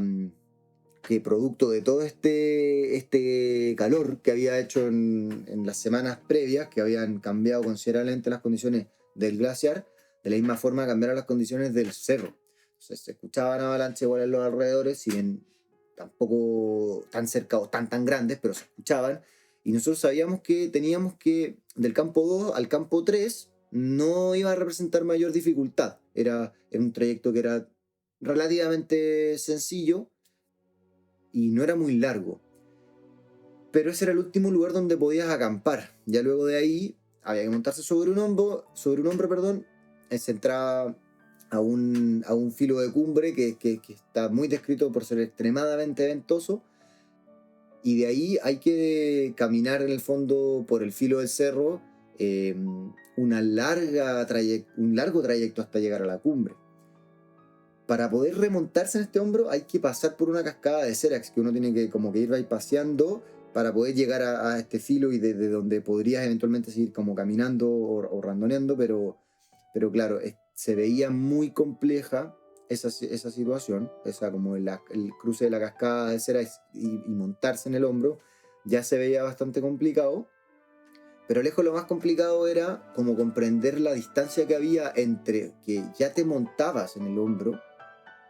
Speaker 1: que producto de todo este calor que había hecho en las semanas previas, que habían cambiado considerablemente las condiciones del glaciar, de la misma forma cambiaron las condiciones del cerro. Entonces se escuchaban avalanchas igual en los alrededores, si bien tampoco tan cerca o tan grandes, pero se escuchaban. Y nosotros sabíamos que teníamos que, del campo 2 al campo 3, no iba a representar mayor dificultad. Era un trayecto que era relativamente sencillo, y no era muy largo. Pero ese era el último lugar donde podías acampar. Ya luego de ahí había que montarse sobre un hombro, se entraba a un filo de cumbre que está muy descrito por ser extremadamente ventoso. Y de ahí hay que caminar en el fondo por el filo del cerro un largo trayecto hasta llegar a la cumbre. Para poder remontarse en este hombro hay que pasar por una cascada de Seracs que uno tiene que como que ir bypaseando para poder llegar a este filo y desde donde podrías eventualmente seguir como caminando o randoneando, pero claro, se veía muy compleja esa situación, como el cruce de la cascada de Seracs y montarse en el hombro, ya se veía bastante complicado. Pero lejos lo más complicado era como comprender la distancia que había entre que ya te montabas en el hombro,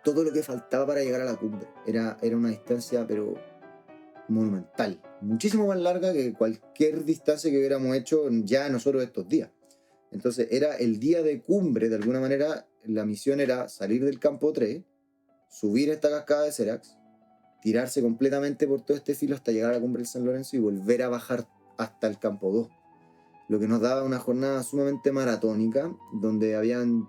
Speaker 1: todo lo que faltaba para llegar a la cumbre. Era una distancia, pero monumental. Muchísimo más larga que cualquier distancia que hubiéramos hecho ya nosotros estos días. Entonces era el día de cumbre, de alguna manera, la misión era salir del campo 3, subir esta cascada de Seracs, tirarse completamente por todo este filo hasta llegar a la cumbre del San Lorenzo y volver a bajar hasta el campo 2. Lo que nos daba una jornada sumamente maratónica, donde habían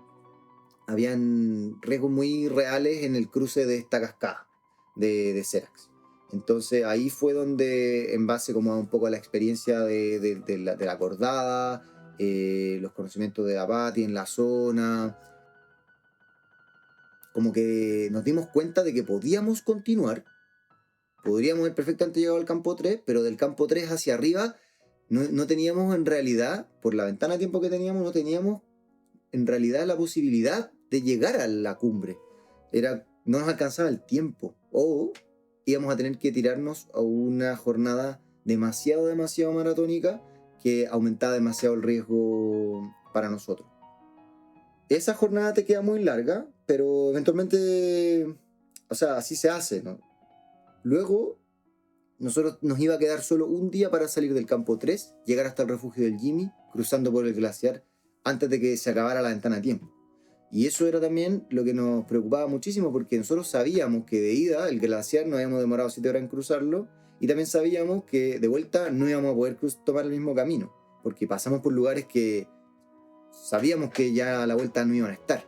Speaker 1: riesgos muy reales en el cruce de esta cascada de Seracs. Entonces ahí fue donde, en base como a un poco a la experiencia de la cordada, los conocimientos de Apati en la zona, como que nos dimos cuenta de que podíamos continuar, podríamos haber perfectamente llegado al campo 3, pero del campo 3 hacia arriba no teníamos en realidad, por la ventana de tiempo que teníamos, no teníamos en realidad la posibilidad de llegar a la cumbre. No nos alcanzaba el tiempo, o íbamos a tener que tirarnos a una jornada demasiado maratónica que aumentaba demasiado el riesgo para nosotros. Esa jornada te queda muy larga, pero eventualmente, así se hace, ¿no? Luego nosotros nos iba a quedar solo un día para salir del campo 3, llegar hasta el refugio del Jimmy, cruzando por el glaciar, antes de que se acabara la ventana de tiempo. Y eso era también lo que nos preocupaba muchísimo, porque nosotros sabíamos que de ida, el glaciar, nos habíamos demorado 7 horas en cruzarlo, y también sabíamos que de vuelta no íbamos a poder tomar el mismo camino, porque pasamos por lugares que sabíamos que ya a la vuelta no iban a estar.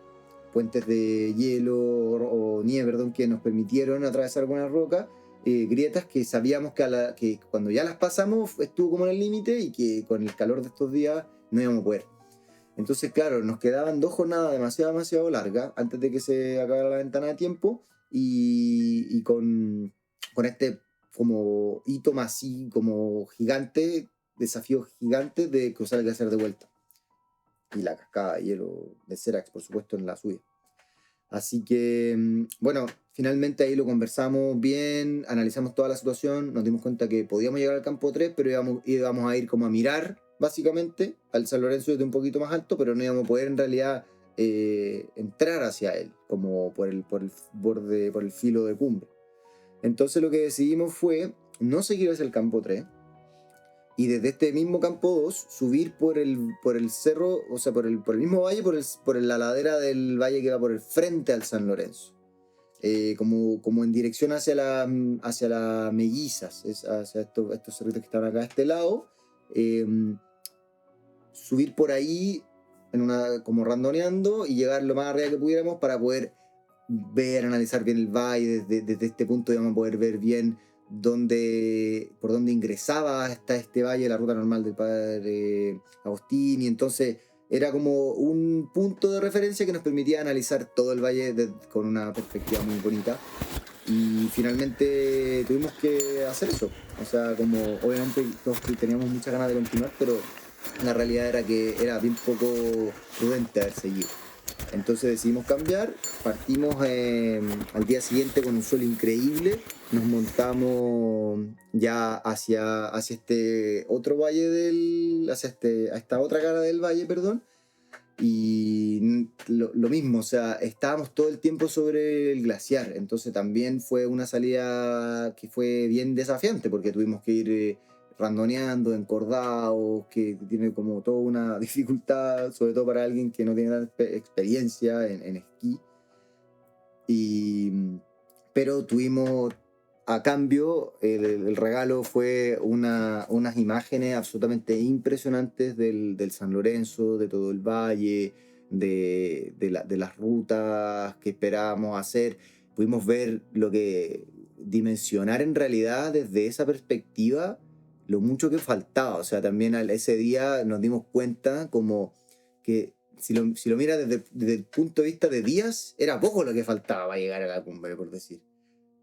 Speaker 1: Puentes de hielo o nieve, perdón, que nos permitieron atravesar algunas rocas, grietas que sabíamos que cuando ya las pasamos estuvo como en el límite y que con el calor de estos días no íbamos a poder. Entonces, claro, nos quedaban 2 jornadas demasiado largas antes de que se acabara la ventana de tiempo y con este como hito más así, como gigante, desafío gigante de cruzar el glaciar de vuelta. Y la cascada de hielo de Serax, por supuesto, en la suya. Así que, bueno, finalmente ahí lo conversamos bien, analizamos toda la situación, nos dimos cuenta que podíamos llegar al campo 3, pero íbamos a ir como a mirar, básicamente, al San Lorenzo desde un poquito más alto, pero no íbamos a poder en realidad entrar hacia él, como por el borde, por el filo de cumbre. Entonces lo que decidimos fue no seguir hacia el campo 3, y desde este mismo campo 2 subir por el cerro, o sea, por el mismo valle, por la ladera del valle que va por el frente al San Lorenzo. Como en dirección hacia las Mellizas, hacia estos cerritos que estaban acá a este lado. Subir por ahí, como randoneando, y llegar lo más arriba que pudiéramos para poder ver, analizar bien el valle. Desde este punto íbamos a poder ver bien por dónde ingresaba hasta este valle la ruta normal del padre Agustín, y entonces era como un punto de referencia que nos permitía analizar todo el valle con una perspectiva muy bonita. Y finalmente tuvimos que hacer eso. O sea, como obviamente todos teníamos muchas ganas de continuar, pero la realidad era que era bien poco prudente haber seguido. Entonces decidimos cambiar, partimos al día siguiente con un sol increíble, nos montamos ya hacia este otro valle a esta otra cara del valle, perdón, y lo mismo, o sea, estábamos todo el tiempo sobre el glaciar, entonces también fue una salida que fue bien desafiante, porque tuvimos que ir randoneando, encordados, que tiene como toda una dificultad, sobre todo para alguien que no tiene tanta experiencia en esquí. Pero tuvimos, a cambio, el regalo fue unas imágenes absolutamente impresionantes del San Lorenzo, de todo el valle, de las rutas que esperábamos hacer. Pudimos ver dimensionar en realidad desde esa perspectiva lo mucho que faltaba. O sea, también ese día nos dimos cuenta como que si lo miras desde el punto de vista de días, era poco lo que faltaba para llegar a la cumbre, por decir.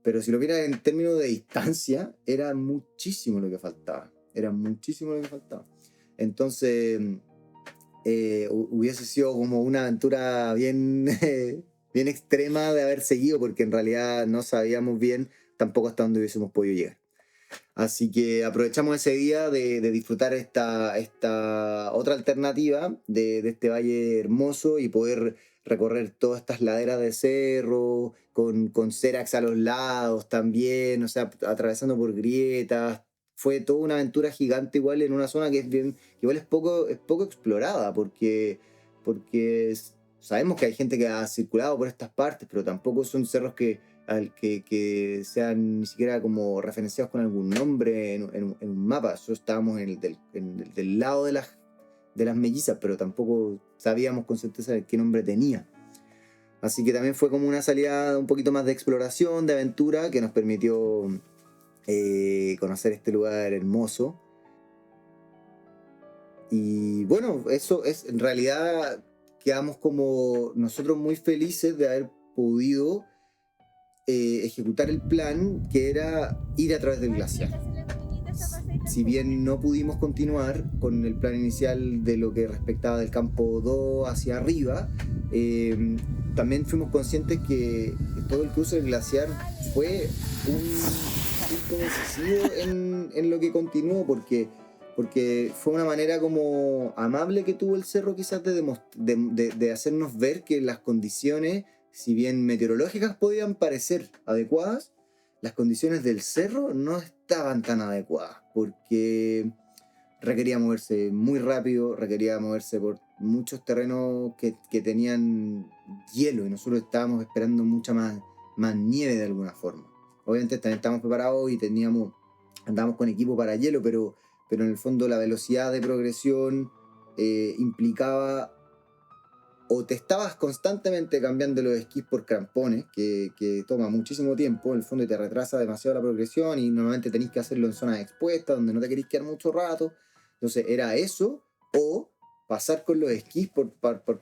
Speaker 1: Pero si lo miras en términos de distancia, era muchísimo lo que faltaba. Era muchísimo lo que faltaba. Entonces, hubiese sido como una aventura bien, bien extrema de haber seguido, porque en realidad no sabíamos bien tampoco hasta dónde hubiésemos podido llegar. Así que aprovechamos ese día de disfrutar esta otra alternativa de este valle hermoso y poder recorrer todas estas laderas de cerro, con Serax a los lados también, o sea, atravesando por grietas. Fue toda una aventura gigante igual en una zona que igual es poco explorada, porque sabemos que hay gente que ha circulado por estas partes, pero tampoco son cerros que sean ni siquiera como referenciados con algún nombre en un mapa. Nosotros estábamos del lado de las Mellizas, pero tampoco sabíamos con certeza qué nombre tenía. Así que también fue como una salida un poquito más de exploración, de aventura, que nos permitió conocer este lugar hermoso. Y bueno, eso es, en realidad quedamos como nosotros muy felices de haber podido ejecutar el plan, que era ir a través del glaciar. Si bien no pudimos continuar con el plan inicial de lo que respectaba del campo 2 hacia arriba, también fuimos conscientes que todo el cruce del glaciar fue un punto decisivo en lo que continuó, porque fue una manera como amable que tuvo el cerro quizás de hacernos ver que las condiciones, si bien meteorológicas podían parecer adecuadas, las condiciones del cerro no estaban tan adecuadas, porque requería moverse muy rápido, requería moverse muchos terrenos que tenían hielo y nosotros estábamos esperando mucha más nieve de alguna forma. Obviamente también estábamos preparados y andábamos con equipo para hielo, pero en el fondo la velocidad de progresión implicaba o te estabas constantemente cambiando los esquís por crampones, que toma muchísimo tiempo, en el fondo te retrasa demasiado la progresión y normalmente tenés que hacerlo en zonas expuestas donde no te querés quedar mucho rato. Entonces era eso, o pasar con los esquís por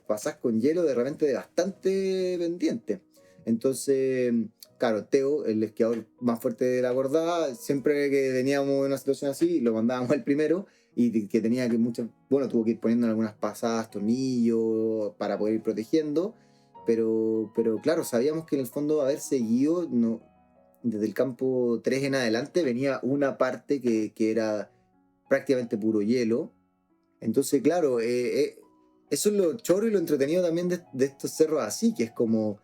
Speaker 1: pasar con hielo de repente de bastante pendiente. Entonces, claro, Teo, el esquiador más fuerte de la cordada, siempre que teníamos una situación así, lo mandábamos al primero y que tenía que tuvo que ir poniendo en algunas pasadas tornillos para poder ir protegiendo, pero claro, sabíamos que en el fondo haber seguido, no, desde el campo 3 en adelante venía una parte que era prácticamente puro hielo, entonces claro, eso es lo choro y lo entretenido también de estos cerros así, que es como,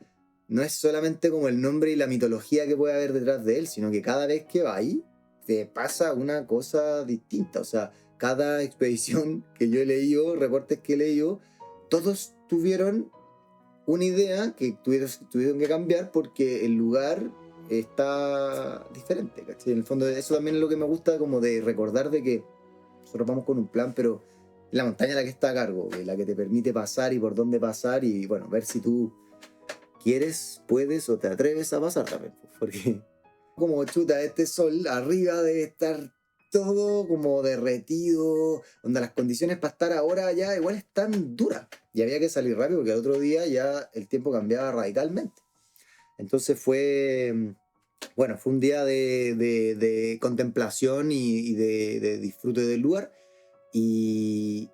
Speaker 1: no es solamente como el nombre y la mitología que puede haber detrás de él, sino que cada vez que va ahí, te pasa una cosa distinta. O sea, cada expedición que yo he leído, reportes que he leído, todos tuvieron una idea que tuvieron que cambiar porque el lugar está diferente, ¿cachai? En el fondo eso también es lo que me gusta como de recordar de que nosotros vamos con un plan, pero la montaña es la que está a cargo, la que te permite pasar y por dónde pasar y bueno, ver si tú quieres, puedes o te atreves a pasar también, porque como chuta, este sol arriba debe estar todo como derretido, donde las condiciones para estar ahora ya igual están duras. Y había que salir rápido porque el otro día ya el tiempo cambiaba radicalmente. Entonces fue un día de contemplación y de disfrute del lugar y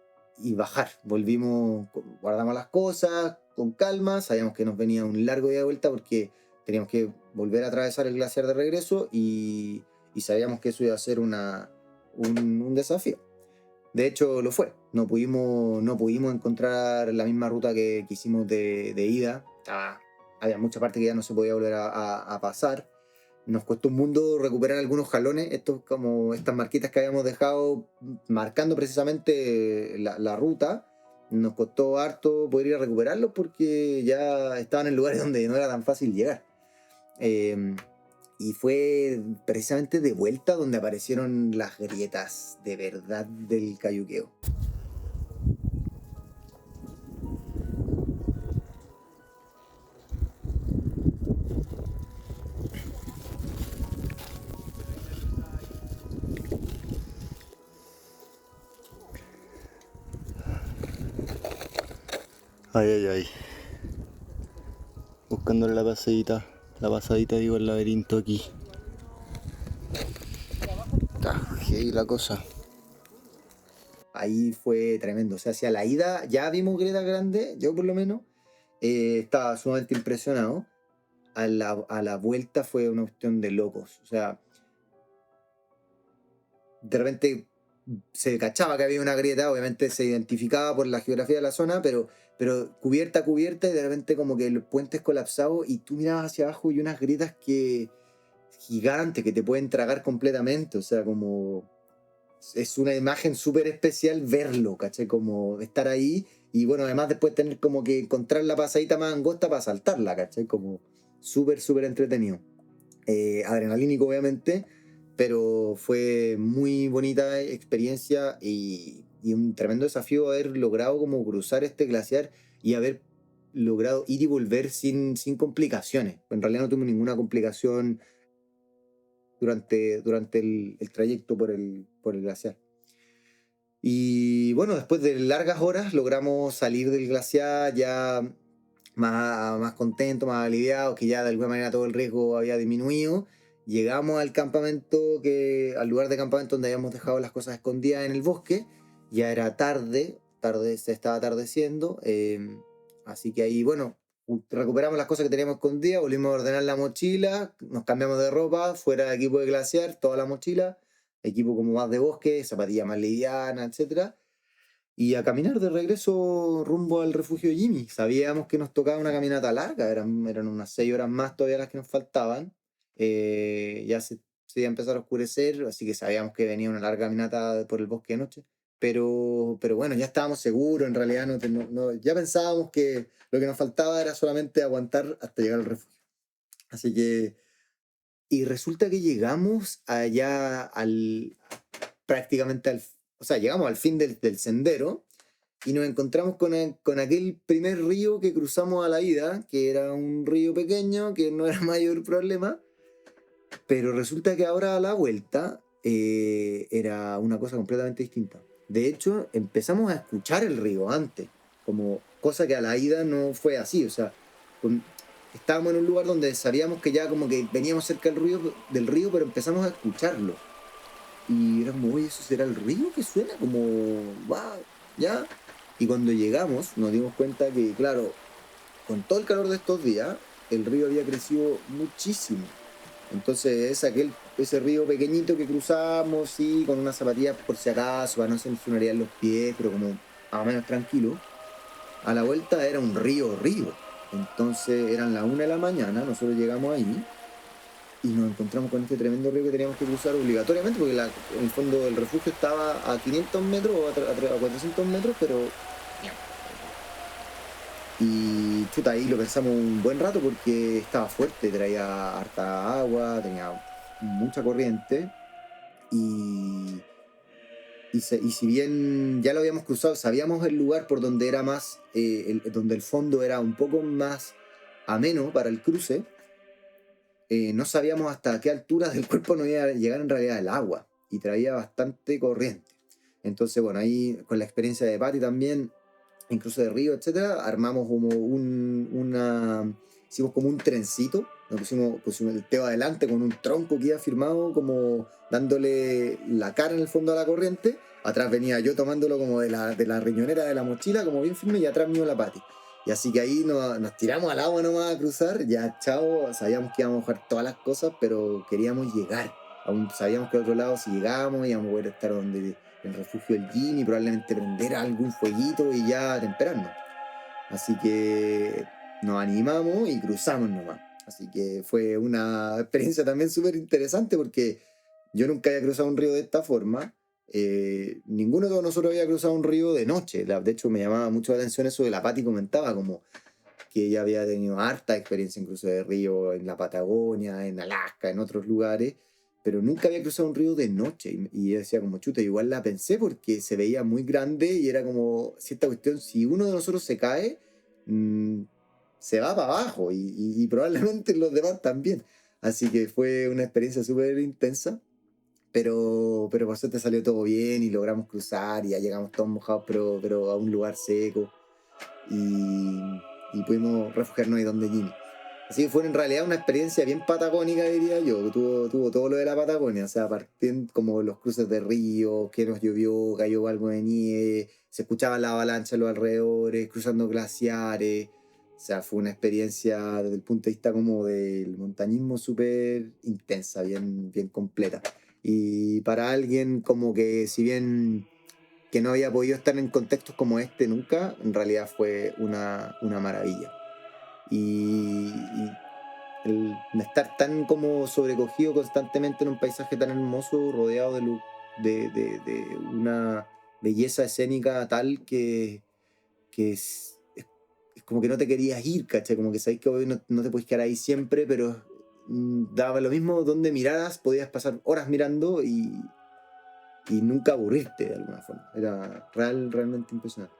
Speaker 1: bajar. Volvimos, guardamos las cosas con calma, sabíamos que nos venía un largo día de vuelta porque teníamos que volver a atravesar el glaciar de regreso y sabíamos que eso iba a ser un desafío. De hecho, lo fue. No pudimos encontrar la misma ruta que hicimos de ida. Había mucha parte que ya no se podía volver a pasar. Nos costó un mundo recuperar algunos jalones, como estas marquitas que habíamos dejado marcando precisamente la ruta. Nos costó harto poder ir a recuperarlos porque ya estaban en lugares donde no era tan fácil llegar. Y fue precisamente de vuelta donde aparecieron las grietas de verdad del cayuqueo.
Speaker 2: Ay, ay, ay. Buscándole la pasadita digo, el laberinto aquí. Está heavy la cosa.
Speaker 1: Ahí fue tremendo. O sea, hacia la ida ya vimos grietas grandes, yo por lo menos. Estaba sumamente impresionado. A la vuelta fue una cuestión de locos. O sea, de repente se cachaba que había una grieta, obviamente se identificaba por la geografía de la zona, pero cubierta a cubierta y de repente como que el puente es colapsado y tú mirabas hacia abajo y unas grietas gigantes que te pueden tragar completamente. O sea, como es una imagen súper especial verlo, ¿cachai? Como estar ahí y bueno, además después tener como que encontrar la pasadita más angosta para saltarla, ¿cachai? Como súper, súper entretenido. Adrenalínico, obviamente, pero fue muy bonita experiencia y un tremendo desafío haber logrado como cruzar este glaciar y haber logrado ir y volver sin complicaciones. En realidad no tuve ninguna complicación durante el trayecto por el glaciar. Y bueno, después de largas horas logramos salir del glaciar ya más contentos, más aliviados, que ya de alguna manera todo el riesgo había disminuido. Llegamos al lugar de campamento donde habíamos dejado las cosas escondidas en el bosque. Ya era tarde, se estaba atardeciendo. Así que ahí, bueno, recuperamos las cosas que teníamos escondidas, volvimos a ordenar la mochila, nos cambiamos de ropa, fuera de equipo de glaciar, toda la mochila, equipo como más de bosque, zapatillas más livianas, etcétera, y a caminar de regreso rumbo al refugio de Jimmy. Sabíamos que nos tocaba una caminata larga, eran unas 6 horas más todavía las que nos faltaban. Ya se iba a empezar a oscurecer, así que sabíamos que venía una larga caminata por el bosque de noche.
Speaker 3: pero bueno, ya estábamos seguros, en realidad ya pensábamos que lo que nos faltaba era solamente aguantar hasta llegar al refugio. Así que, y resulta que llegamos allá prácticamente o sea, llegamos al fin del sendero y nos encontramos con aquel primer río que cruzamos a la ida, que era un río pequeño, que no era mayor problema, pero resulta que ahora a la vuelta era una cosa completamente distinta. De hecho, empezamos a escuchar el río antes, como cosa que a la ida no fue así, o sea, estábamos en un lugar donde sabíamos que ya como que veníamos cerca del río, pero empezamos a escucharlo. Y era como, oye, ¿eso será el río que suena? Como, wow, ya. Y cuando llegamos nos dimos cuenta que, claro, con todo el calor de estos días, el río había crecido muchísimo. Entonces ese río pequeñito que cruzamos, sí, con unas zapatillas por si acaso, para no se nos sonarían los pies, pero como más o menos tranquilo. A la vuelta era un río. Entonces eran las 1 de la mañana, nosotros llegamos ahí y nos encontramos con este tremendo río que teníamos que cruzar obligatoriamente, porque en el fondo el refugio estaba a 500 metros o a 400 metros, pero... Y chuta, ahí lo pensamos un buen rato porque estaba fuerte, traía harta agua, tenía mucha corriente y si bien ya lo habíamos cruzado, sabíamos el lugar por donde era más, donde el fondo era un poco más ameno para el cruce, no sabíamos hasta qué altura del cuerpo nos iba a llegar en realidad el agua y traía bastante corriente. Entonces, bueno, ahí con la experiencia de Patti también, incluso de río, etcétera, armamos como hicimos como un trencito, nos pusimos el teo adelante con un tronco que iba firmado, como dándole la cara en el fondo a la corriente. Atrás venía yo tomándolo como de la riñonera de la mochila, como bien firme, y atrás mío la Patti. Y así que ahí nos tiramos al agua nomás a cruzar, ya chao, sabíamos que íbamos a mojar todas las cosas, pero queríamos llegar. Aún sabíamos que al otro lado si llegábamos íbamos a poder estar donde el refugio del Jimmy, probablemente prender algún fueguito y ya temperarnos. Así que nos animamos y cruzamos nomás. Así que fue una experiencia también súper interesante porque yo nunca había cruzado un río de esta forma. Ninguno de nosotros había cruzado un río de noche. De hecho, me llamaba mucho la atención eso de la Patti comentaba, como que ella había tenido harta experiencia en cruce de río en la Patagonia, en Alaska, en otros lugares, pero nunca había cruzado un río de noche. Y yo decía como chuta, igual la pensé porque se veía muy grande y era como cierta cuestión, si uno de nosotros se cae, se va para abajo y probablemente los demás también. Así que fue una experiencia súper intensa. Pero por suerte salió todo bien y logramos cruzar y ya llegamos todos mojados, pero a un lugar seco. Y pudimos refugiarnos ahí donde Jimmy. Así que fue en realidad una experiencia bien patagónica, diría yo. Tuvo todo lo de la Patagonia, o sea, partiendo como los cruces de ríos, que nos llovió, cayó algo de nieve, se escuchaba la avalancha a los alrededores, cruzando glaciares. O sea, fue una experiencia desde el punto de vista como del montañismo súper intensa, bien completa. Y para alguien como que si bien que no había podido estar en contextos como este nunca, en realidad fue una maravilla. Y el estar tan como sobrecogido constantemente en un paisaje tan hermoso, rodeado de una belleza escénica tal que es como que no te querías ir, ¿cachai? Como que sabes que hoy no te puedes quedar ahí siempre, pero daba lo mismo donde miraras, podías pasar horas mirando y nunca aburrirte de alguna forma. Era realmente impresionante.